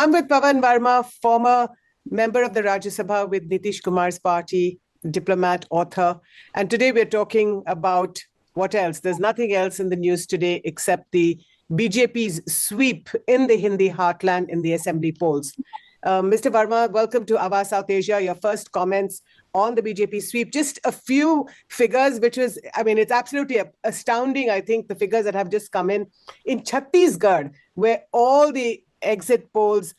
I'm with Pavan Varma, former member of the Rajya Sabha with Nitish Kumar's party, diplomat, author. And today we're talking about what else? There's nothing else in the news today except the BJP's sweep in the Hindi heartland in the assembly polls. Mr. Varma, welcome to AwaazSouthAsia. Your first comments on the BJP sweep. Just a few figures, which is, it's absolutely astounding, I think, the figures that have just come in Chhattisgarh, where all the exit polls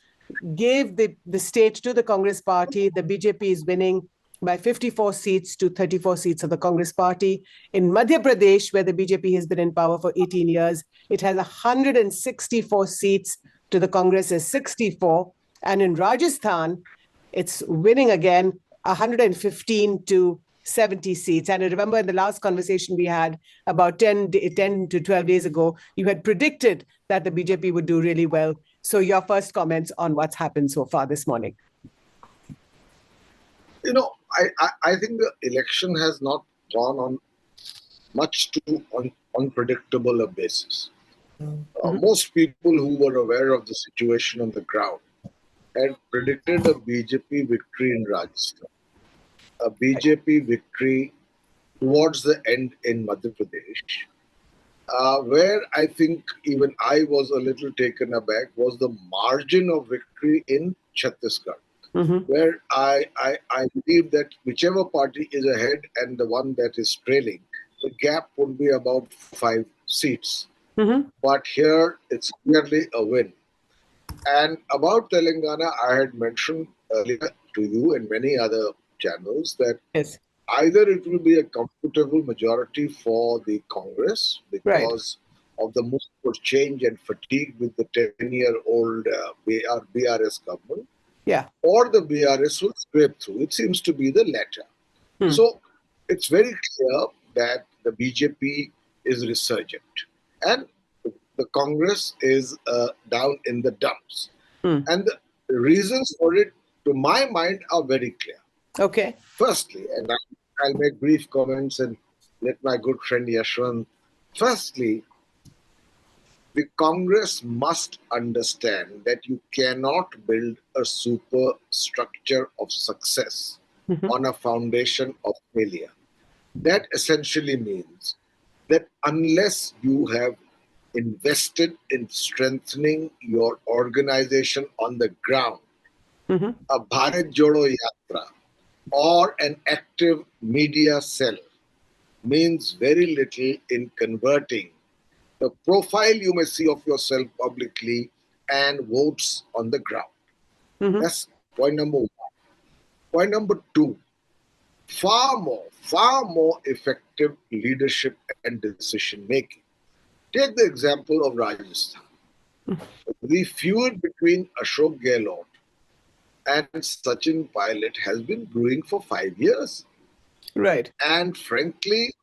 gave the state to the Congress party. The BJP is winning by 54 seats to 34 seats of the Congress party. In Madhya Pradesh, where the BJP has been in power for 18 years, it has 164 seats to the Congress's 64. And in Rajasthan, it's winning again 115 to 70 seats. And I remember in the last conversation we had about 10 to 12 days ago, you had predicted that the BJP would do really well. So your first comments on what's happened so far this morning. I think the election has not gone on much too unpredictable a basis. Most people who were aware of the situation on the ground had predicted a BJP victory in Rajasthan, a BJP victory towards the end in Madhya Pradesh, where I think even I was a little taken aback was the margin of victory in Chattisgarh, where I believe that whichever party is ahead and the one that is trailing, the gap would be about 5 seats. But here it's clearly a win. And about Telangana, I had mentioned earlier to you and many other channels that either it will be a comfortable majority for the Congress because of the move for change and fatigue with the 10-year-old BRS government, or the BRS will scrape through. It seems to be the latter. So it's very clear that the BJP is resurgent. And the Congress is down in the dumps. And the reasons for it, to my mind, are very clear. Okay. Firstly, and I'll make brief comments and let my good friend Yashwant. Firstly, the Congress must understand that you cannot build a superstructure of success on a foundation of failure. That essentially means that unless you have invested in strengthening your organization on the ground, a Bharat Jodo Yatra or an active media cell means very little in converting the profile you may see of yourself publicly and votes on the ground. That's point number one. Point number two, far more effective leadership and decision making. Take the example of Rajasthan. The feud between Ashok Gehlot and Sachin Pilot has been brewing for 5 years. Right. And frankly,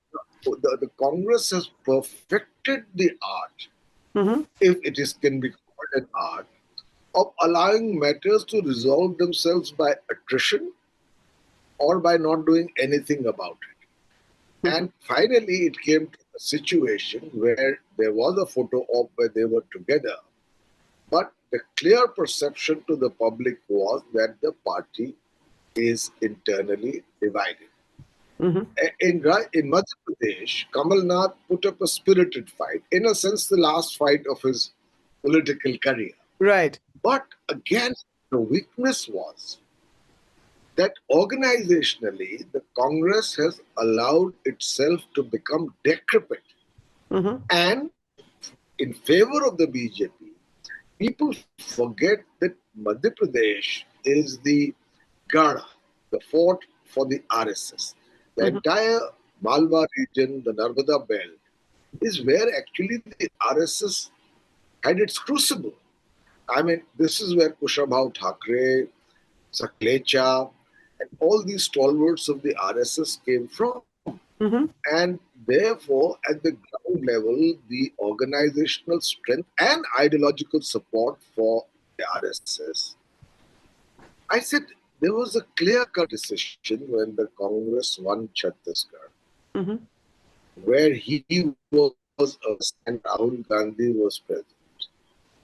the Congress has perfected the art, if it can be called an art, of allowing matters to resolve themselves by attrition or by not doing anything about it. And finally, it came to a situation where there was a photo op where they were together, but the clear perception to the public was that the party is internally divided. In Madhya Pradesh, Kamal Nath put up a spirited fight, in a sense the last fight of his political career. Right. But again, the weakness was that organizationally, the Congress has allowed itself to become decrepit. And in favor of the BJP, people forget that Madhya Pradesh is the Gada, the fort for the RSS. The entire Malwa region, the Narmada belt, is where actually the RSS had its crucible. This is where Kushabhau Thakre, Saklecha, and all these stalwarts of the RSS came from. And therefore, at the ground level, the organizational strength and ideological support for the RSS, I said there was a clear-cut decision when the Congress won Chattisgarh, where he was and Rahul Gandhi was president.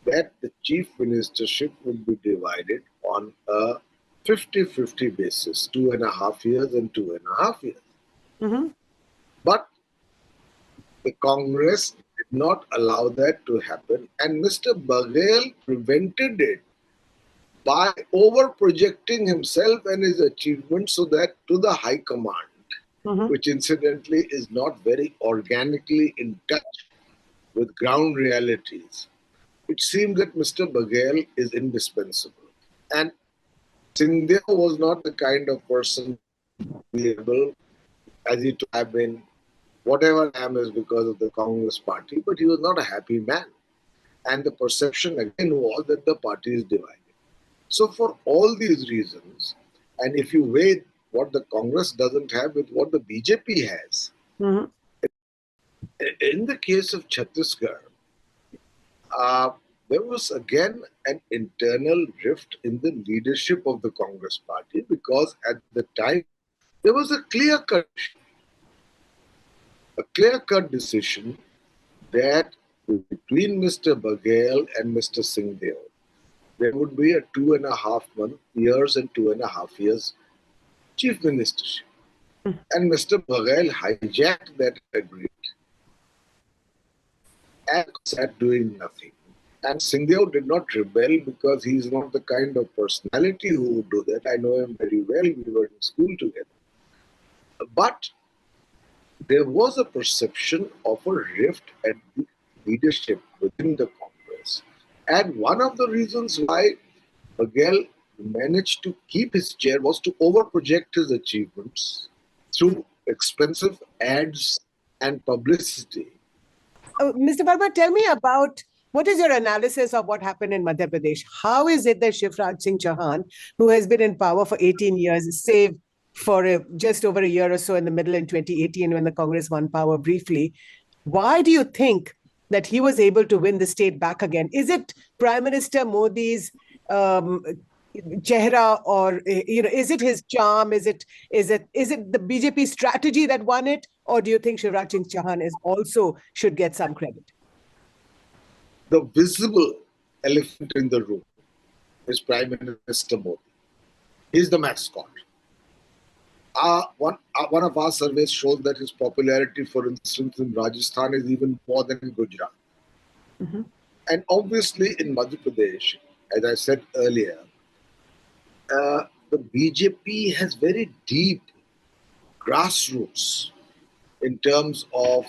that the chief ministership would be divided on a 50-50 basis, 2.5 years and 2.5 years. Mm-hmm. But the Congress did not allow that to happen, and Mr. Baghel prevented it by over projecting himself and his achievements so that to the high command, Mm-hmm. which incidentally is not very organically in touch with ground realities, it seemed that Mr. Baghel is indispensable. And Sindhya was not the kind of person able, as he to have been, whatever I am is because of the Congress party, but he was not a happy man. And the perception again was that the party is divided. So, for all these reasons, and if you weigh what the Congress doesn't have with what the BJP has, Mm-hmm. in the case of Chhattisgarh, uh, there was again an internal rift in the leadership of the Congress party because at the time there was a clear-cut decision that between Mr. Baghel and Mr. Singhdeo, there would be a 2.5 years and 2.5 years chief ministership. And Mr. Baghel hijacked that agreement and sat doing nothing. And Singhdeo did not rebel because he is not the kind of personality who would do that. I know him very well. We were in school together. But there was a perception of a rift at the leadership within the Congress. And one of the reasons why Baghel managed to keep his chair was to overproject his achievements through expensive ads and publicity. Mr. Varma, tell me about what is your analysis of what happened in Madhya Pradesh? How is it that Shivraj Singh Chauhan, who has been in power for 18 years, save for just over a year or so in the middle in 2018 when the Congress won power briefly, why do you think that he was able to win the state back again? Is it Prime Minister Modi's chehra, or is it his charm? Is it the BJP strategy that won it, or do you think Shivraj Singh Chauhan is also should get some credit? The visible elephant in the room is Prime Minister Modi. He's the mascot. One of our surveys shows that his popularity, for instance, in Rajasthan is even more than in Gujarat. Mm-hmm. And obviously in Madhya Pradesh, as I said earlier, the BJP has very deep grassroots in terms of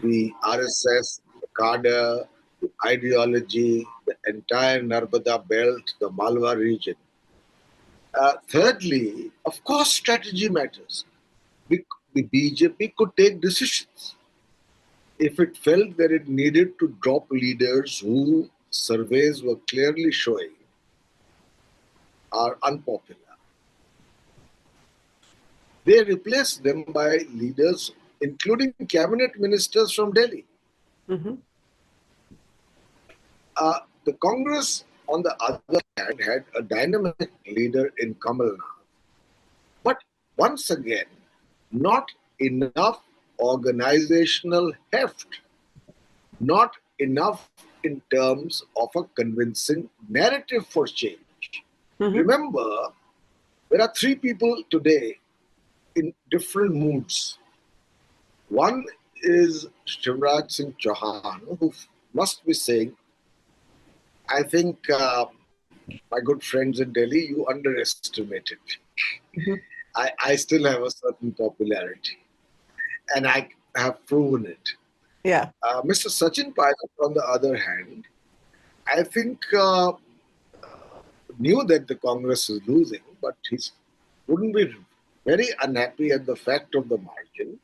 the RSS, the cadre, the ideology, the entire Narmada belt, the Malwa region. Thirdly, of course, strategy matters. The BJP could take decisions if it felt that it needed to drop leaders who surveys were clearly showing are unpopular. They replaced them by leaders, including cabinet ministers from Delhi. Mm-hmm. The Congress, on the other hand, had a dynamic leader in Kamal Nath. But once again, not enough organizational heft, not enough in terms of a convincing narrative for change. Mm-hmm. Remember, there are three people today in different moods. One is Shivraj Singh Chauhan, who must be saying, I think my good friends in Delhi, you underestimated me. Mm-hmm. I still have a certain popularity, and I have proven it. Yeah. Mr. Sachin Pilot, on the other hand, I think knew that the Congress is losing, but he wouldn't be very unhappy at the fact of the margin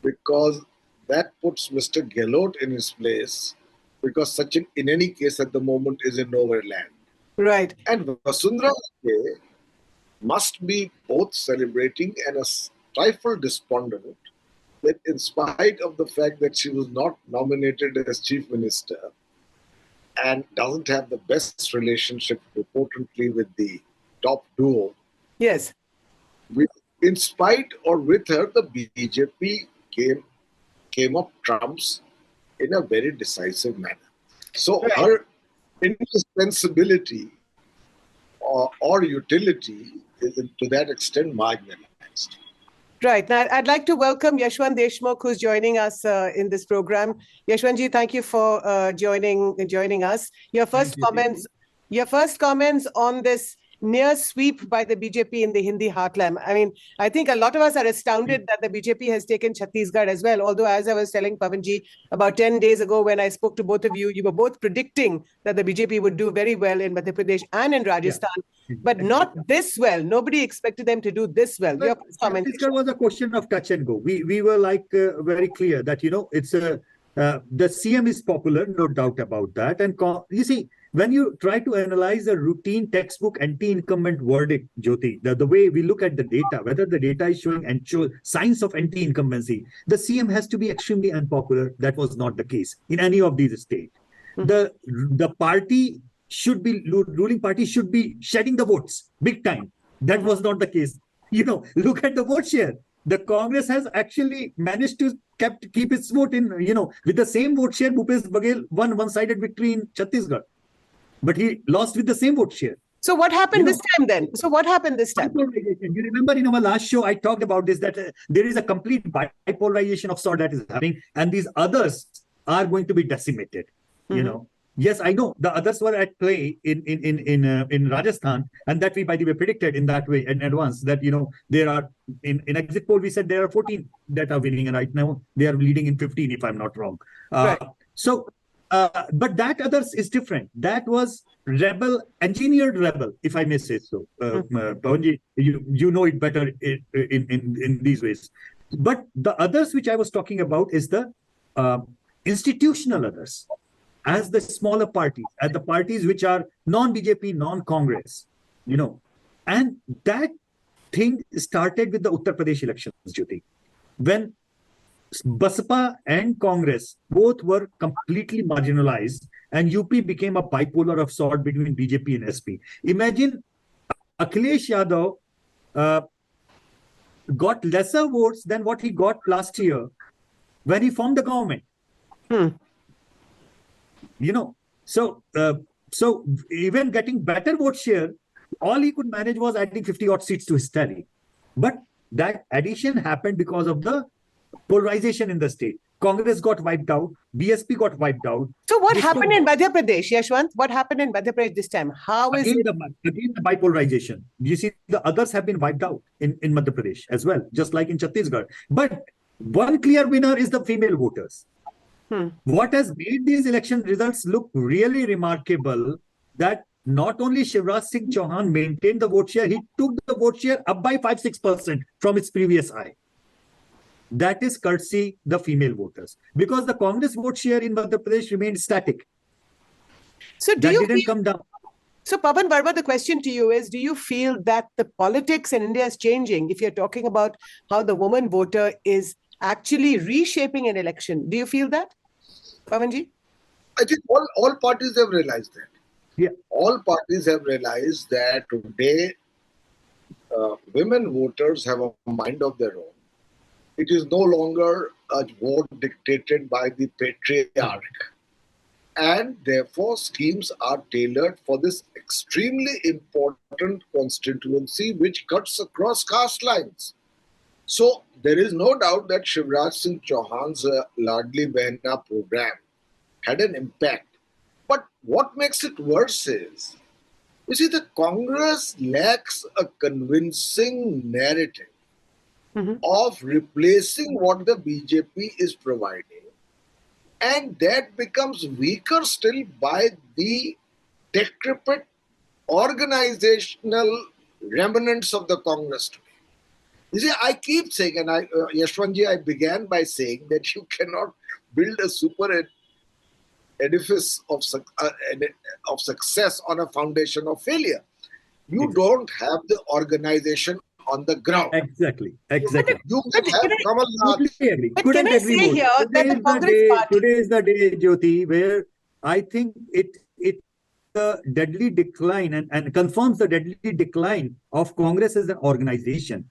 because that puts Mr. Gehlot in his place because Sachin, in any case, at the moment is in nowhere land. Right. And Vasundhara must be both celebrating and a trifle despondent that in spite of the fact that she was not nominated as chief minister and doesn't have the best relationship reportedly with the top duo, Yes. in spite or with her, the BJP came up trumps in a very decisive manner. So Right. her indispensability or utility is to that extent marginalized. Right. Now, I'd like to welcome Yashwant Deshmukh, who's joining us in this program. Yashwantji, thank you for joining us. Your first comments on this near sweep by the BJP in the Hindi heartland. I mean, I think a lot of us are astounded that the BJP has taken Chhattisgarh as well. Although, as I was telling Pavanji about 10 days ago when I spoke to both of you, you were both predicting that the BJP would do very well in Madhya Pradesh and in Rajasthan. Yeah. But not this well. Nobody expected them to do this well. Your comment. Chhattisgarh was a question of touch and go. We were like very clear that, you know, it's the CM is popular, no doubt about that. And you see, when you try to analyze a routine textbook anti-incumbent verdict, Jyoti, the way we look at the data, whether the data is showing signs of anti-incumbency, the CM has to be extremely unpopular. That was not the case in any of these states. The party should be, ruling party should be shedding the votes big time. That was not the case. You know, look at the vote share. The Congress has actually managed to keep its vote in, you know, with the same vote share. Bhupesh Baghel won one-sided victory in Chhattisgarh, but he lost with the same vote share. So what happened this time then? So what happened this time? You remember in our last show, I talked about this, that there is a complete bipolarization of sort that is happening, and these others are going to be decimated, you know. Yes, I know the others were at play in Rajasthan, and that we, by the way, predicted in that way in advance that, you know, there are in exit poll we said there are 14 that are winning, and right now they are leading in 15 if I'm not wrong. Right. But that others is different. That was engineered rebel, if I may say so. Pavanji, you know it better in these ways. But the others which I was talking about is the institutional others, as the smaller parties, as the parties which are non-BJP, non-Congress, you know. And that thing started with the Uttar Pradesh elections, Jyoti, when Baspa and Congress both were completely marginalized, and UP became a bipolar of sort between BJP and SP. Imagine Akhilesh Yadav got lesser votes than what he got last year when he formed the government. You know, so even getting better vote share, all he could manage was adding 50 odd seats to his tally. But that addition happened because of the polarization in the state. Congress got wiped out, BSP got wiped out. So what happened in Madhya Pradesh, Yashwant? What happened in Madhya Pradesh this time? How is again the bipolarization? You see, the others have been wiped out in Madhya Pradesh as well, just like in Chattisgarh. But one clear winner is the female voters. What has made these election results look really remarkable, that not only Shivraj Singh Chauhan maintained the vote share, he took the vote share up by 5-6% from its previous high. That is courtesy the female voters, because the Congress vote share in Madhya Pradesh remained static. So didn't come down. So Pavan Varma, the question to you is, do you feel that the politics in India is changing? If you're talking about how the woman voter is actually reshaping an election, do you feel that, Pavanji? I think all parties have realized that. Yeah. All parties have realized that today women voters have a mind of their own. It is no longer a vote dictated by the patriarch. And therefore, schemes are tailored for this extremely important constituency which cuts across caste lines. So there is no doubt that Shivraj Singh Chauhan's Ladli Behna program had an impact. But what makes it worse is, you see, the Congress lacks a convincing narrative of replacing what the BJP is providing. And that becomes weaker still by the decrepit organizational remnants of the Congress today. You see, I keep saying, and Yashwantji, I began by saying that you cannot build a super edifice of success on a foundation of failure. You don't have the organization on the ground. Exactly. You can have Kamal Nath. Couldn't agree here that the Congress party... Today is the day, Jyoti, where I think it's the deadly decline and confirms the deadly decline of Congress as an organization.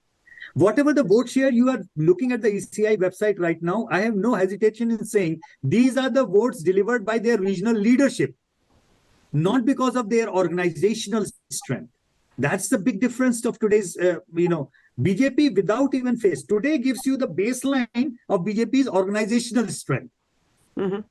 Whatever the vote share you are looking at the ECI website right now, I have no hesitation in saying these are the votes delivered by their regional leadership. not because of their organizational strength. That's the big difference of today's, BJP without even face today gives you the baseline of BJP's organizational strength. Mhm.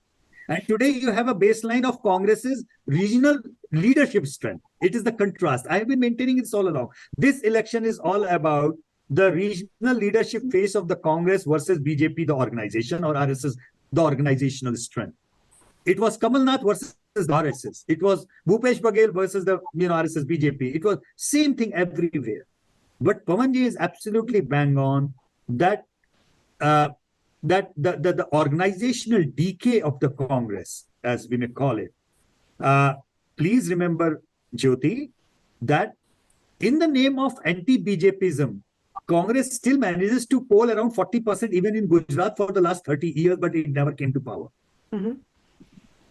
And today you have a baseline of Congress's regional leadership strength. It is the contrast. I have been maintaining this all along. This election is all about the regional leadership face of the Congress versus BJP, the organization, or RSS, the organizational strength. It was Kamal Nath versus the RSS. It was Bhupesh Baghel versus the RSS BJP. It was same thing everywhere. But Pavanji is absolutely bang on that that the organizational decay of the Congress, as we may call it. Please remember, Jyoti, that in the name of anti-BJPism, Congress still manages to poll around 40% even in Gujarat for the last 30 years, but it never came to power. Mhm.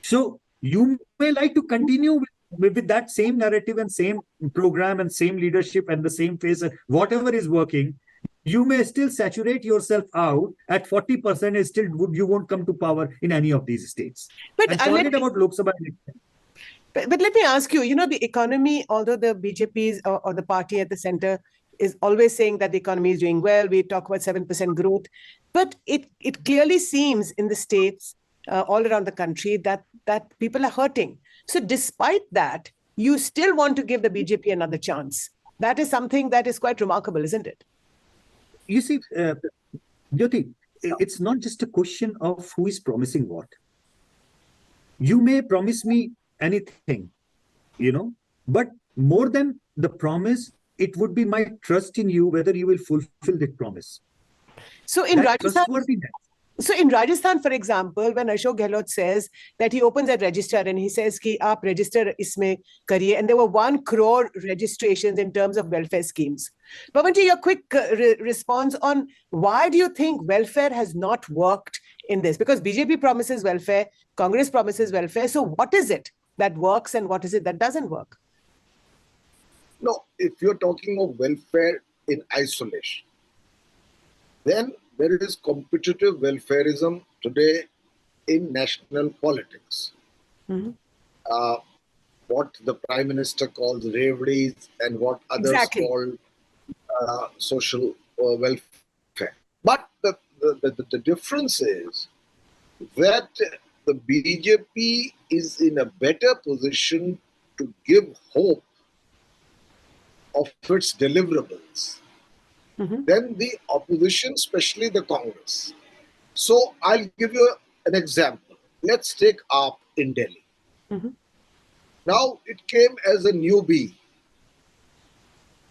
So you may like to continue with that same narrative and same program and same leadership and the same face, whatever is working. You may still saturate yourself out at 40% and still you won't come to power in any of these states. But And forget about Lok Sabha election. But let me ask you, the economy, although the BJPs or the party at the center is always saying that the economy is doing well, we talk about 7% growth, but it clearly seems in the states all around the country that people are hurting. So despite that, you still want to give the BJP another chance. That is something that is quite remarkable, isn't it? You see, Jyoti, it's not just a question of who is promising what. You may promise me anything, but more than the promise, it would be my trust in you whether you will fulfill that promise. So in That Rajasthan, trustworthiness. So in Rajasthan, for example, when Ashok Gehlot says that he opens a register and he says ki aap register isme kariye, and there were 1 crore registrations in terms of welfare schemes. Pavanji, your quick response on why do you think welfare has not worked in this? Because BJP promises welfare, Congress promises welfare. So what is it that works and what is it that doesn't work? No, if you're talking of welfare in isolation, then there is competitive welfareism today in national politics. Mm-hmm. What the Prime Minister calls revdies and what others call social welfare. But the difference is that the BJP is in a better position to give hope of its deliverables than the opposition, especially the Congress. So I'll give you an example. Let's take AAP in Delhi. Now it came as a newbie.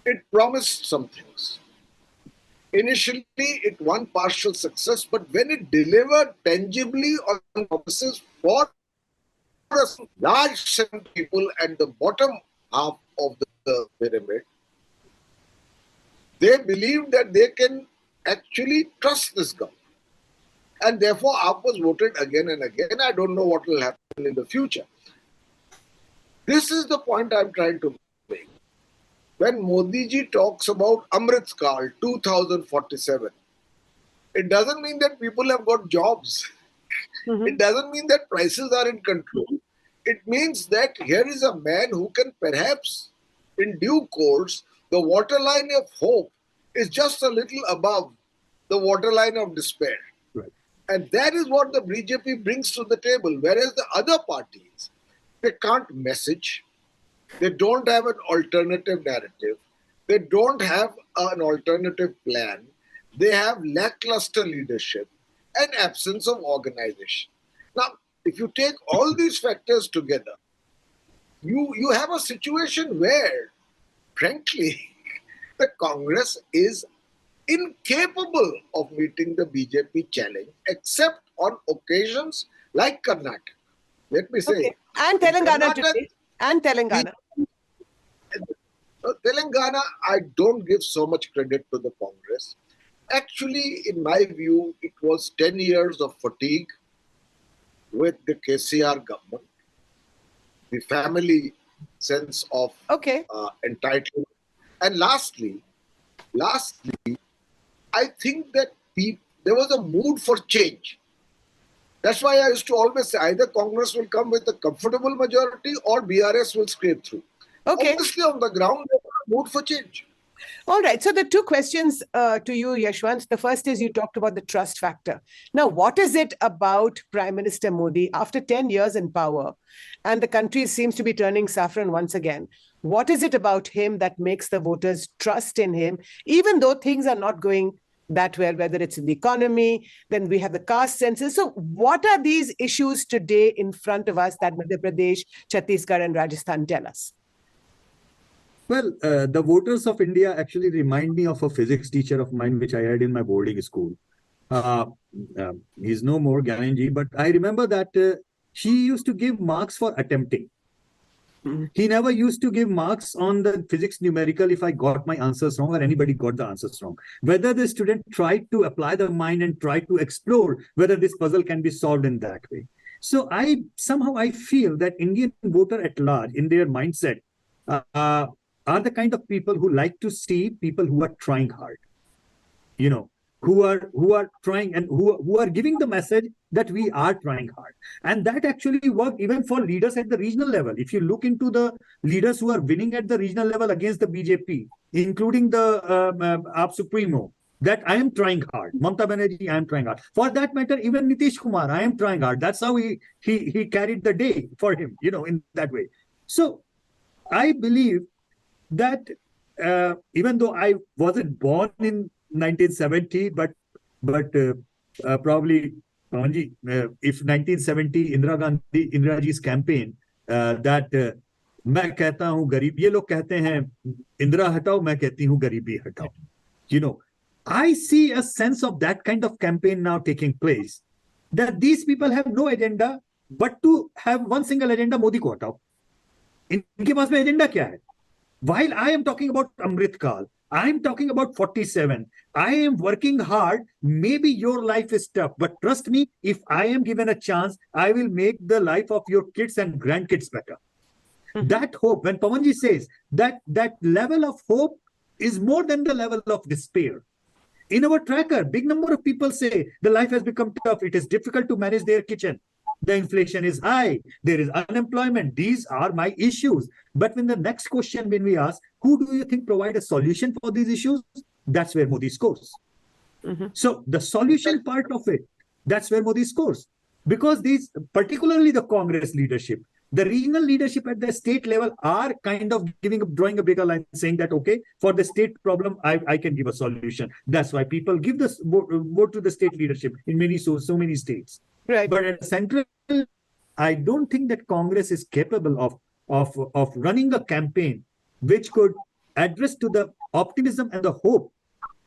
It promised some things. Initially, it won partial success, but when it delivered tangibly on promises for a large set of people at the bottom half of the pyramid, they believe that they can actually trust this government. And therefore, AAP was voted again and again. I don't know what will happen in the future. This is the point I'm trying to make. When Modi ji talks about Amrit Kaal 2047, it doesn't mean that people have got jobs. It doesn't mean that prices are in control. It means that here is a man who can perhaps, in due course, the waterline of hope is just a little above the waterline of despair. Right. And that is what the BJP brings to the table. Whereas the other parties, they can't message. They don't have an alternative narrative. They don't have an alternative plan. They have lackluster leadership and absence of organization. Now, if you take all these factors together, you have a situation where, frankly, the Congress is incapable of meeting the BJP challenge, except on occasions like Karnataka. Let me say. Okay. And Telangana today. And Telangana. Telangana, I don't give so much credit to the Congress. Actually, in my view, it was 10 years of fatigue with the KCR government, the family sense of entitlement. And lastly, I think that there was a mood for change. That's why I used to always say either Congress will come with a comfortable majority or BRS will scrape through. Okay. Obviously, on the ground, there's a mood for change. All right. So the two questions to you, Yashwant. The first is you talked about the trust factor. Now, what is it about Prime Minister Modi after 10 years in power and the country seems to be turning saffron once again? What is it about him that makes the voters trust in him, even though things are not going that well, whether it's in the economy, then we have the caste census. So what are these issues today in front of us that Madhya Pradesh, Chhattisgarh and Rajasthan tell us? Well, the voters of India actually remind me of a physics teacher of mine, which I had in my boarding school. He's no more, Gyanji, but I remember that she used to give marks for attempting. He never used to give marks on the physics numerical if I got my answers wrong or anybody got the answers wrong. Whether the student tried to apply the mind and tried to explore whether this puzzle can be solved in that way. So I feel that Indian voter at large, in their mindset, are the kind of people who like to see people who are trying hard, who are trying and who are giving the message that we are trying hard. And that actually worked even for leaders at the regional level. If you look into the leaders who are winning at the regional level against the BJP, including the AAP Supremo, that I am trying hard. Mamata Banerjee, I am trying hard. For that matter, even Nitish Kumar, I am trying hard. That's how he carried the day for him, in that way. So I believe that even though I wasn't born in 1970, but probably, Pavanji, if 1970 Indira Ji's campaign that मैं कहता हूँ गरीब, ये लोग कहते हैं इंदिरा हटाओ, मैं कहती हूँ गरीबी हटाओ. I see a sense of that kind of campaign now taking place, that these people have no agenda but to have one single agenda, Modi को हटाओ. इनके पास में एजेंडा क्या है? While I am talking about Amrit Kal, I am talking about 47. I am working hard. Maybe your life is tough, but trust me, if I am given a chance, I will make the life of your kids and grandkids better. That hope, when Pavanji says that level of hope is more than the level of despair. In our tracker, big number of people say the life has become tough. It is difficult to manage their kitchen. The inflation is high. There is unemployment. These are my issues. But when the next question, when we ask, who do you think provide a solution for these issues? That's where Modi scores. So the solution part of it, that's where Modi scores. Because these, particularly the Congress leadership, the regional leadership at the state level are kind of drawing a bigger line, saying that, okay, for the state problem, I can give a solution. That's why people give this vote to the state leadership in so many states. Right. But at central, I don't think that Congress is capable of running a campaign which could address to the optimism and the hope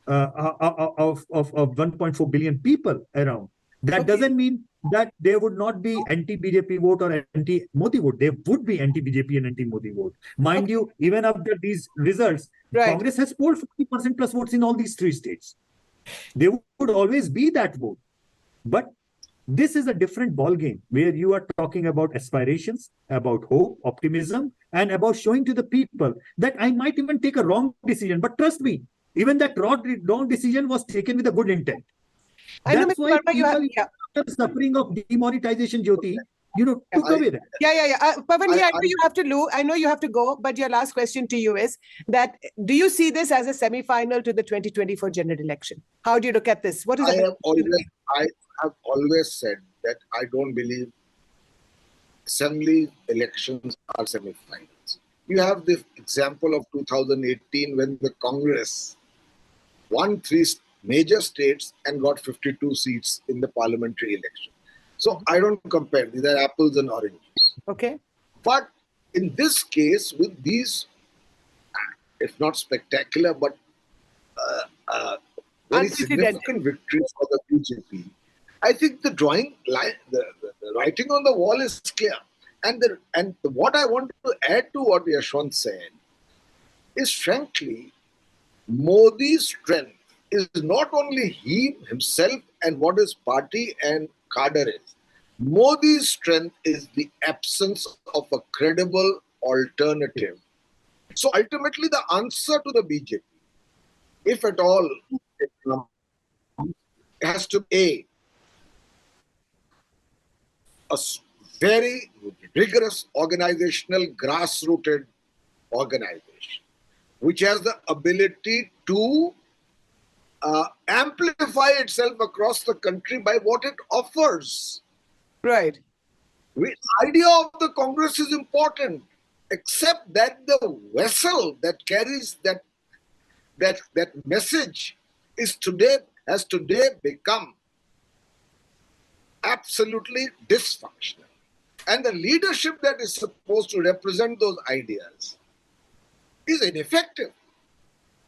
of 1.4 billion people around. That doesn't mean that there would not be anti-BJP vote or anti-Modi vote. There would be anti-BJP and anti-Modi vote. Mind you, even after these results, Congress has polled 50% plus votes in all these three states. There would always be that vote. But this is a different ballgame where you are talking about aspirations, about hope, optimism, and about showing to the people that I might even take a wrong decision. But trust me, even that wrong decision was taken with a good intent. That's why people after suffering of demonetization, Jyoti, took away that. Pavan, I know you have to go, but your last question to you is that, do you see this as a semi-final to the 2024 general election? How do you look at this? What is I have always said that I don't believe assembly elections are semi-finals. You have the example of 2018 when the Congress won 3 major states and got 52 seats in the parliamentary election. So I don't compare. These are apples and oranges. Okay. But in this case, with these, if not spectacular, but very significant victories for the BJP, I think the drawing line, the writing on the wall is clear. And what I want to add to what Yashwant said is, frankly, Modi's strength is not only he himself and what his party and cadre is. Modi's strength is the absence of a credible alternative. So ultimately, the answer to the BJP, if at all, it has to be very rigorous organizational, grassrooted organization, which has the ability to amplify itself across the country by what it offers. Right. The idea of the Congress is important, except that the vessel that carries that message has today become absolutely dysfunctional. And the leadership that is supposed to represent those ideas is ineffective.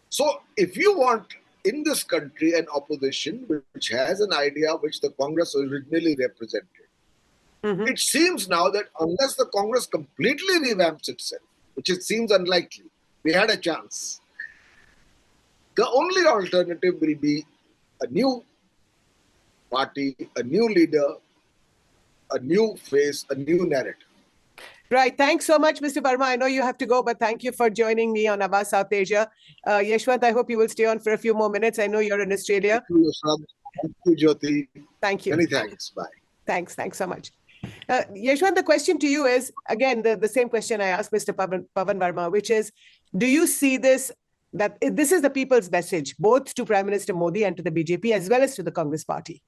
So if you want in this country an opposition which has an idea which the Congress originally represented, it seems now that unless the Congress completely revamps itself, which it seems unlikely, we had a chance, the only alternative will be a new party, a new leader, a new face, a new narrative. Right. Thanks so much, Mr. Varma. I know you have to go, but thank you for joining me on Awaaz South Asia. Yashwant, I hope you will stay on for a few more minutes. I know you're in Australia. Thank you, Yashwant. Thank you, Jyoti. Thank you. Many thanks. Bye. Thanks so much. Yashwant, the question to you is, again, the same question I asked Mr. Pavan Varma, which is, do you see this, that this is the people's message, both to Prime Minister Modi and to the BJP, as well as to the Congress party?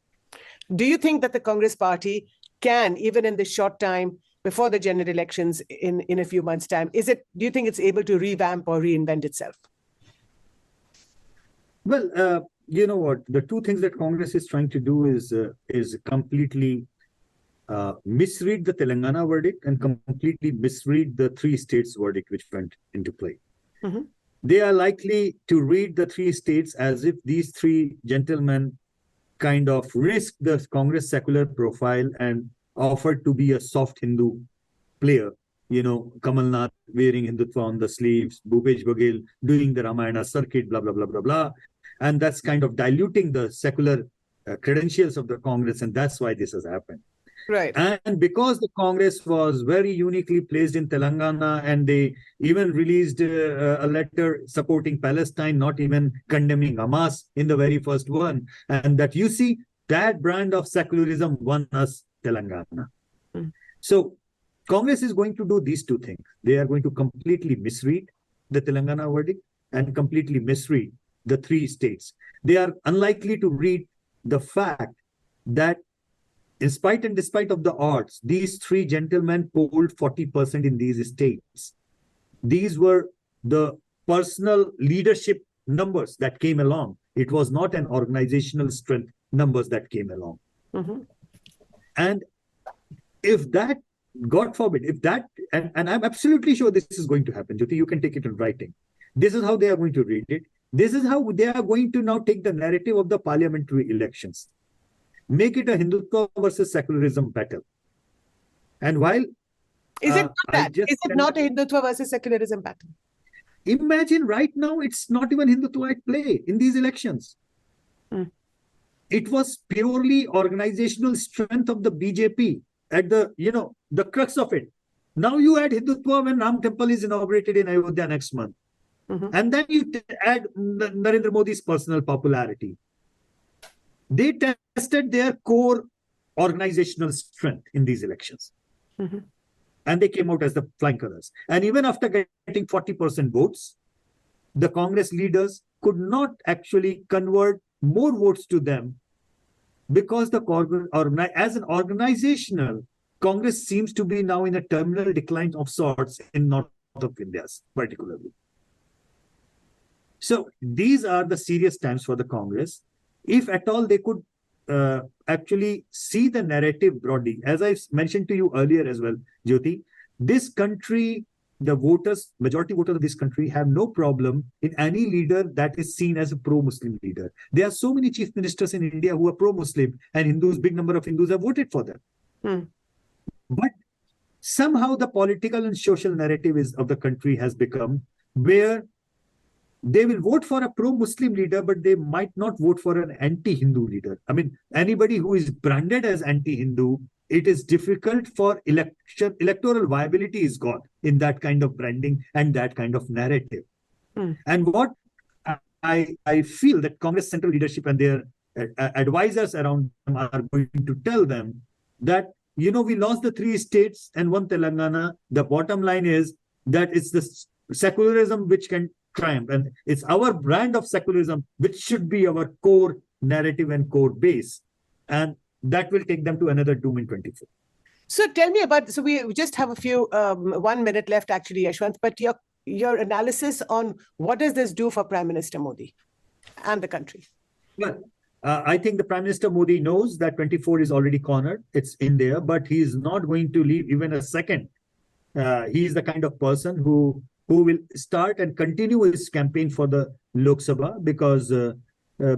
Do you think that the Congress party can, even in this short time before the general elections in a few months' time, do you think it's able to revamp or reinvent itself? Well, you know what? The two things that Congress is trying to do is completely misread the Telangana verdict and completely misread the three states verdict which went into play. They are likely to read the three states as if these three gentlemen kind of risked the Congress secular profile and offered to be a soft Hindu player. You know, Kamal Nath wearing Hindutva on the sleeves, Bhupesh Baghel doing the Ramayana circuit, blah, blah, blah, blah, blah. And that's kind of diluting the secular credentials of the Congress. And that's why this has happened. Right. And because the Congress was very uniquely placed in Telangana, and they even released a letter supporting Palestine, not even condemning Hamas in the very first one. And that, you see, that brand of secularism won us Telangana. So Congress is going to do these two things. They are going to completely misread the Telangana verdict and completely misread the three states. They are unlikely to read the fact that in spite and despite of the odds, these three gentlemen polled 40% in these states. These were the personal leadership numbers that came along. It was not an organizational strength numbers that came along. And if that, God forbid, if that, and I'm absolutely sure this is going to happen, Jyoti, you can take it in writing. This is how they are going to read it. This is how they are going to now take the narrative of the parliamentary elections. Make it a Hindutva versus secularism battle. And while... Is it not that? Is it not a Hindutva versus secularism battle? Imagine right now, it's not even Hindutva at play in these elections. It was purely organizational strength of the BJP at the, the crux of it. Now you add Hindutva when Ram Temple is inaugurated in Ayodhya next month. And then you add Narendra Modi's personal popularity. They tested their core organizational strength in these elections. And they came out as the flying colors. And even after getting 40% votes, the Congress leaders could not actually convert more votes to them because as an organizational, Congress seems to be now in a terminal decline of sorts in north of India, particularly. So these are the serious times for the Congress. If at all they could actually see the narrative broadly, as I mentioned to you earlier as well, Jyoti, this country, the voters, majority voters of this country have no problem in any leader that is seen as a pro-Muslim leader. There are so many chief ministers in India who are pro-Muslim, and Hindus, big number of Hindus have voted for them. But somehow the political and social narrative of the country has become where they will vote for a pro-Muslim leader, but they might not vote for an anti-Hindu leader. I mean, anybody who is branded as anti-Hindu, it is difficult for electoral viability is gone in that kind of branding and that kind of narrative. And what I feel that Congress central leadership and their advisors around them are going to tell them that we lost the 3 states and 1 Telangana. The bottom line is that it's the secularism which can triumph. And it's our brand of secularism which should be our core narrative and core base. And that will take them to another doom in 24. So tell me about, so we just have a few, 1 minute left actually, Yashwant, but your analysis on what does this do for Prime Minister Modi and the country? Well, I think the Prime Minister Modi knows that 24 is already cornered. It's in there, but he is not going to leave even a second. He is the kind of person who will start and continue his campaign for the Lok Sabha, because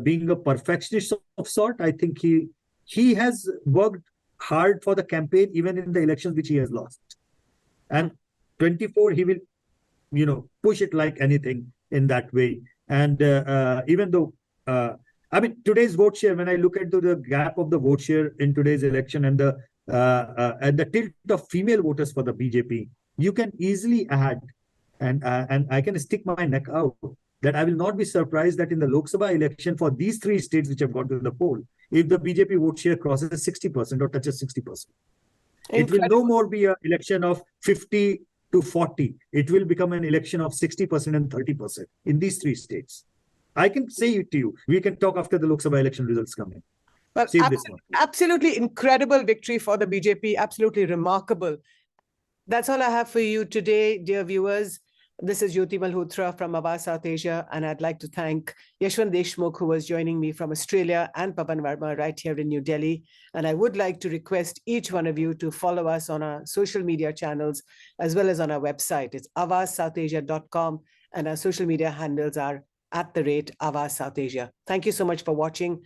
being a perfectionist of sort, I think he has worked hard for the campaign, even in the elections which he has lost. And 24, he will, push it like anything in that way. And even though, today's vote share, when I look into the gap of the vote share in today's election and the tilt of female voters for the BJP, you can easily add, and I can stick my neck out, that I will not be surprised that in the Lok Sabha election for these 3 states which have gone to the poll, if the BJP vote share crosses 60% or touches 60%, it will no more be an election of 50 to 40. It will become an election of 60% and 30% in these 3 states. I can say it to you. We can talk after the Lok Sabha election results come in. Well, absolutely incredible victory for the BJP. Absolutely remarkable. That's all I have for you today, dear viewers. This is Jyoti Malhotra from AwaazSouthAsia, and I'd like to thank Yashwant Deshmukh, who was joining me from Australia, and Pavan Varma right here in New Delhi. And I would like to request each one of you to follow us on our social media channels, as well as on our website. It's AwaazSouthAsia.com, and our social media handles are @AwaazSouthAsia. Thank you so much for watching.